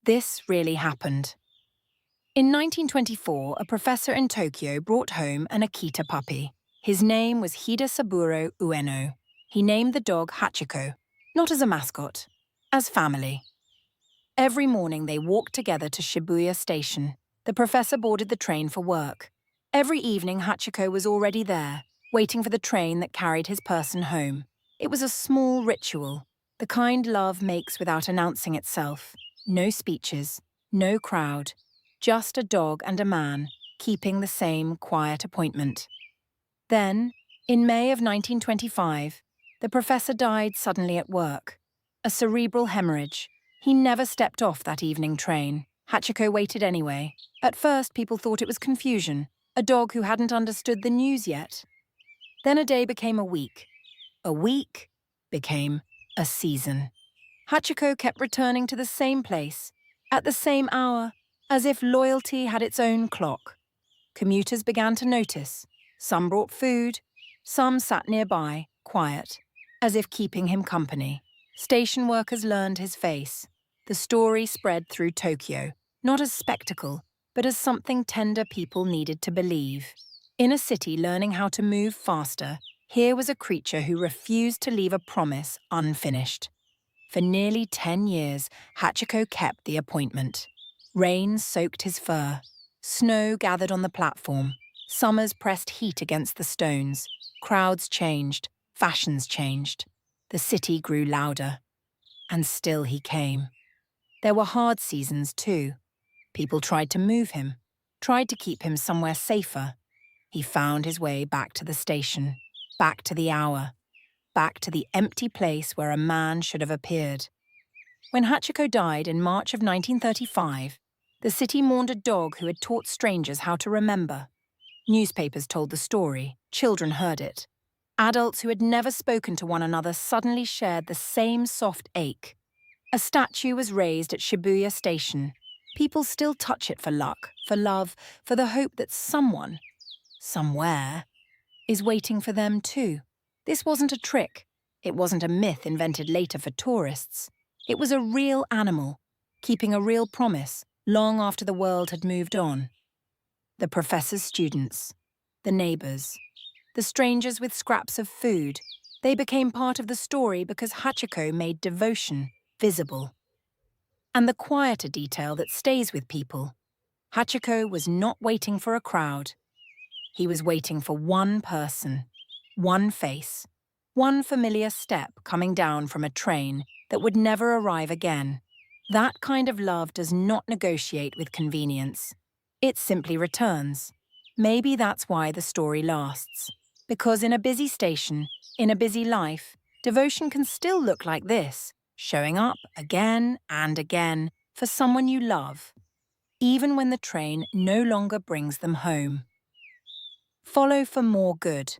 This really happened. In 1924, a professor in Tokyo brought home an Akita puppy. His name was Hidesaburo Ueno. He named the dog Hachikō, not as a mascot, as family. Every morning they walked together to Shibuya Station. The professor boarded the train for work. Every evening Hachikō was already there, waiting for the train that carried his person home. It was a small ritual, the kind love makes without announcing itself. No speeches, no crowd, just a dog and a man, keeping the same quiet appointment. Then, in May of 1925, the professor died suddenly at work. A cerebral hemorrhage. He never stepped off that evening train. Hachikō waited anyway. At first, people thought it was confusion, a dog who hadn't understood the news yet. Then a day became a week. A week became a season. Hachikō kept returning to the same place, at the same hour, as if loyalty had its own clock. Commuters began to notice. Some brought food, some sat nearby, quiet, as if keeping him company. Station workers learned his face. The story spread through Tokyo, not as spectacle, but as something tender people needed to believe. In a city learning how to move faster, here was a creature who refused to leave a promise unfinished. For nearly 10 years, Hachikō kept the appointment. Rain soaked his fur. Snow gathered on the platform. Summers pressed heat against the stones. Crowds changed. Fashions changed. The city grew louder. And still he came. There were hard seasons too. People tried to move him, tried to keep him somewhere safer. He found his way back to the station, back to the hour, back to the empty place where a man should have appeared. When Hachikō died in March of 1935, the city mourned a dog who had taught strangers how to remember. Newspapers told the story, children heard it. Adults who had never spoken to one another suddenly shared the same soft ache. A statue was raised at Shibuya Station. People still touch it for luck, for love, for the hope that someone, somewhere, is waiting for them too. This wasn't a trick. It wasn't a myth invented later for tourists. It was a real animal, keeping a real promise long after the world had moved on. The professor's students, the neighbors, the strangers with scraps of food, they became part of the story because Hachikō made devotion visible. And the quieter detail that stays with people, Hachikō was not waiting for a crowd. He was waiting for one person, one face, one familiar step coming down from a train that would never arrive again. That kind of love does not negotiate with convenience. It simply returns. Maybe that's why the story lasts. Because in a busy station, in a busy life, devotion can still look like this, showing up again and again for someone you love, even when the train no longer brings them home. Follow for more good.